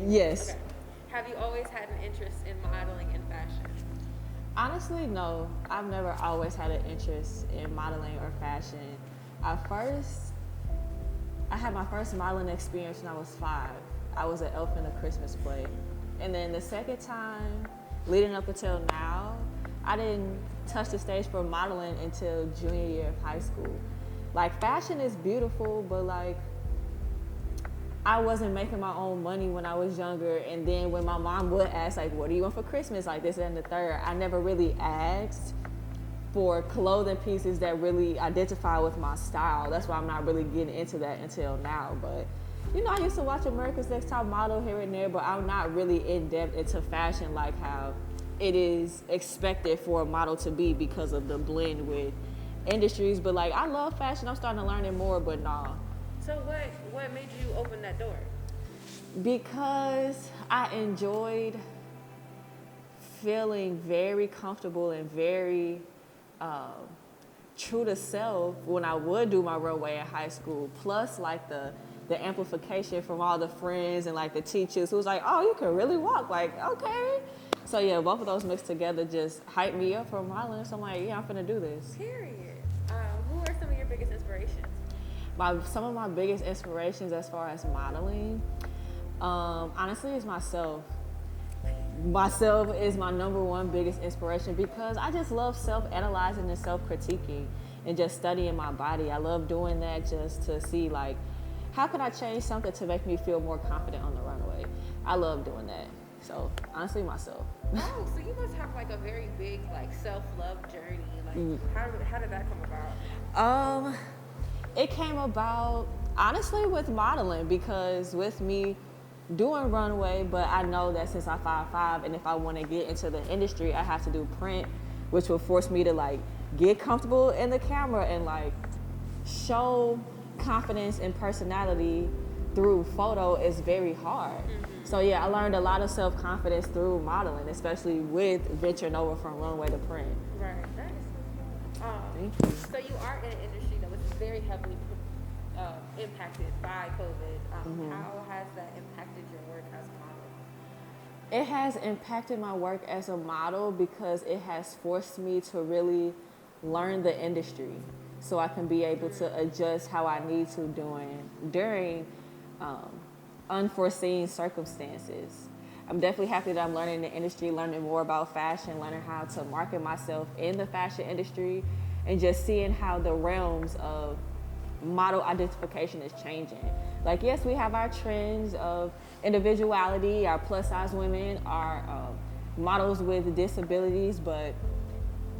Yes. Okay. Have you always had an interest in modeling and fashion? Honestly, no. I've never always had an interest in modeling or fashion. At first, I had my first modeling experience when I was 5. I was an elf in a Christmas play. And then the second time, leading up until now, I didn't touch the stage for modeling until junior year of high school. Like, fashion is beautiful, but like, I wasn't making my own money when I was younger. And then when my mom would ask, like, what do you want for Christmas? Like this and the third, I never really asked for clothing pieces that really identify with my style. That's why I'm not really getting into that until now. But you know, I used to watch America's Next Top Model here and there, but I'm not really in depth into fashion like how it is expected for a model to be because of the blend with industries. But like, I love fashion. I'm starting to learn it more, but nah. So what made you open that door? Because I enjoyed feeling very comfortable and very true to self when I would do my runway in high school. Plus, like the amplification from all the friends and like the teachers who was like, "Oh, you can really walk." Like, okay. So yeah, both of those mixed together just hyped me up for modeling. So I'm like, yeah, I'm finna do this. Period. Who are some of your biggest inspirations? Some of my biggest inspirations as far as modeling, honestly, is myself. Myself is my number one biggest inspiration because I just love self-analyzing and self-critiquing and just studying my body. I love doing that just to see, like, how can I change something to make me feel more confident on the runway. I love doing that. So honestly, myself. Oh, so you must have like a very big like self-love journey. Like how did that come about? It came about honestly with modeling because with me doing runway, but I know that since I'm 5'5", and if I want to get into the industry, I have to do print, which will force me to like get comfortable in the camera and like show confidence and personality through photo is very hard. So yeah, I learned a lot of self-confidence through modeling, especially with venturing over from runway to print. Right. That is so cool. Thank you. So you are in an industry that was very heavily impacted by COVID. How has that impacted your work as a model? It has impacted my work as a model because it has forced me to really learn the industry so I can be able to adjust how I need to during unforeseen circumstances. I'm definitely happy that I'm learning the industry, learning more about fashion, learning how to market myself in the fashion industry, and just seeing how the realms of model identification is changing. Like, yes, we have our trends of individuality, our plus size women, our models with disabilities, but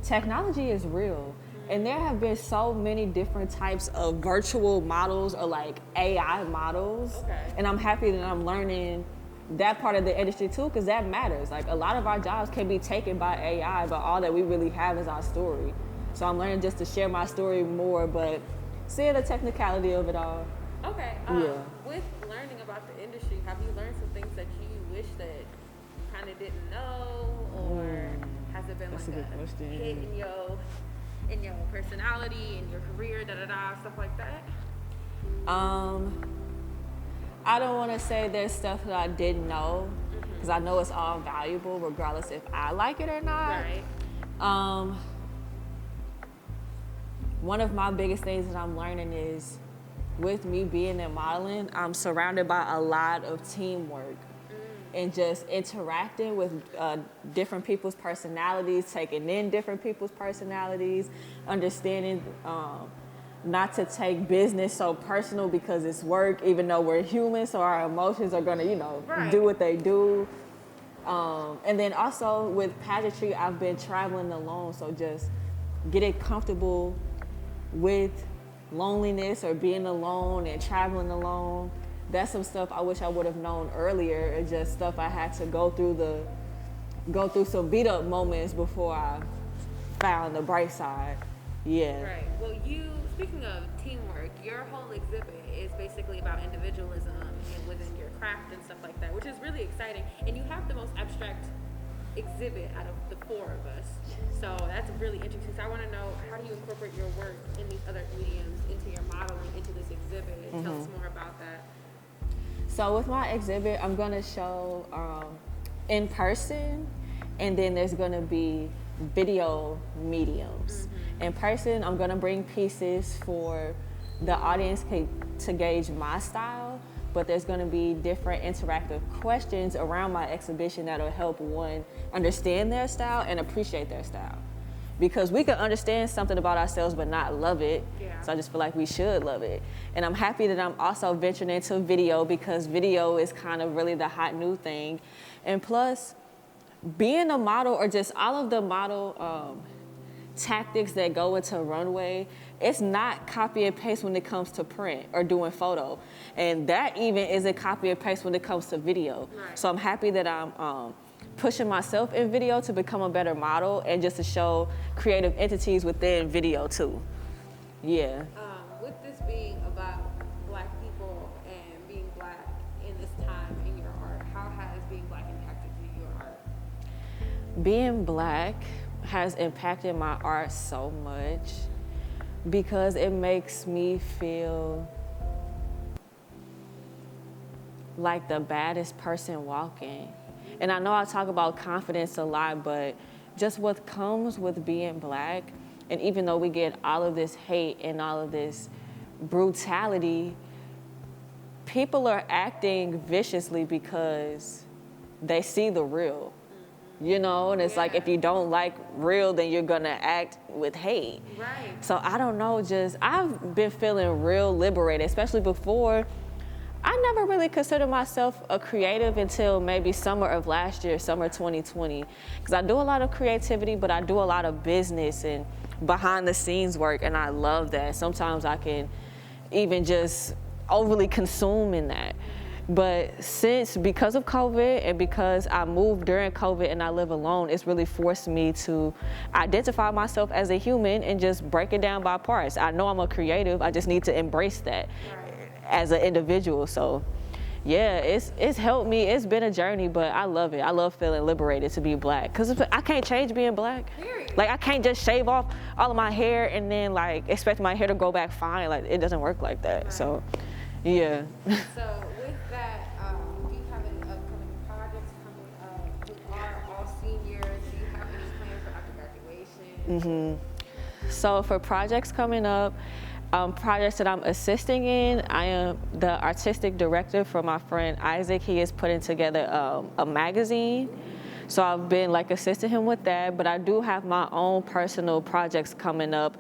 technology is real. And there have been so many different types of virtual models or like AI models. Okay. And I'm happy that I'm learning that part of the industry too, because that matters. Like, a lot of our jobs can be taken by AI, but all that we really have is our story. So I'm learning just to share my story more, but seeing the technicality of it all. Okay. Yeah. With learning about the industry, have you learned some things that you wish that you kind of didn't know, or has it been That's like a good question. hit in your personality, in your career, stuff like that? I don't want to say there's stuff that I didn't know, because I know it's all valuable regardless if I like it or not. Right. One of my biggest things that I'm learning is, with me being in modeling, I'm surrounded by a lot of teamwork and just interacting with different people's personalities, taking in different people's personalities, understanding not to take business so personal because it's work, even though we're human, so our emotions are gonna, Right. do what they do. And then also with pageantry, I've been traveling alone, so just getting comfortable with loneliness or being alone and traveling alone. That's some stuff I wish I would have known earlier. It's just stuff I had to go through some beat up moments before I found the bright side. Yeah. Right. Well, speaking of teamwork, your whole exhibit is basically about individualism and within your craft and stuff like that, which is really exciting. And you have the most abstract exhibit out of the four of us. So that's really interesting. So I want to know, how do you incorporate your work in these other mediums into your modeling, into this exhibit? Tell us more about that. So with my exhibit, I'm gonna show in person, and then there's gonna be video mediums. In person, I'm gonna bring pieces for the audience to gauge my style, but there's gonna be different interactive questions around my exhibition that'll help one understand their style and appreciate their style. Because we can understand something about ourselves but not love it. Yeah. So I just feel like we should love it. And I'm happy that I'm also venturing into video, because video is kind of really the hot new thing. And plus, being a model, or just all of the model tactics that go into runway, it's not copy and paste when it comes to print or doing photo. And that even isn't copy and paste when it comes to video. Right. So I'm happy that I'm pushing myself in video to become a better model, and just to show creative entities within video too. Yeah. With this being about Black people and being Black in this time in your art, how has being Black impacted your art? Being Black has impacted my art so much, because it makes me feel like the baddest person walking. And I know I talk about confidence a lot, but just what comes with being Black, and even though we get all of this hate and all of this brutality, people are acting viciously because they see the real. You know, and it's like, if you don't like real, then you're gonna act with hate. Right. So I don't know, I've been feeling real liberated, especially before. I never really considered myself a creative until maybe summer of last year, summer 2020. Because I do a lot of creativity, but I do a lot of business and behind the scenes work, and I love that. Sometimes I can even just overly consume in that. But because of COVID, and because I moved during COVID and I live alone, it's really forced me to identify myself as a human and just break it down by parts. I know I'm a creative, I just need to embrace that as an individual. So yeah, it's helped me. It's been a journey, but I love it. I love feeling liberated to be Black, because I can't change being Black. Period. Like, I can't just shave off all of my hair and then like expect my hair to grow back fine. Like, it doesn't work like that. Right. So yeah. So with that, do you have any upcoming projects coming up? We are all seniors. Do you have any plans for after graduation? So for projects coming up, projects that I'm assisting in, I am the artistic director for my friend Isaac. He is putting together a magazine. So I've been like assisting him with that, but I do have my own personal projects coming up,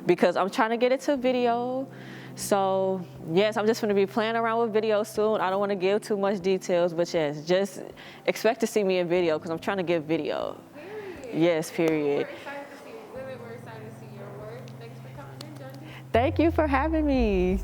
because I'm trying to get it to video. So yes, I'm just going to be playing around with video soon. I don't want to give too much details, but yes, just expect to see me in video, because I'm trying to get video. Period. Yes, period. We're excited to see Exhibit. We're excited to see your work. Thanks for coming in, Dundee. Thank you for having me.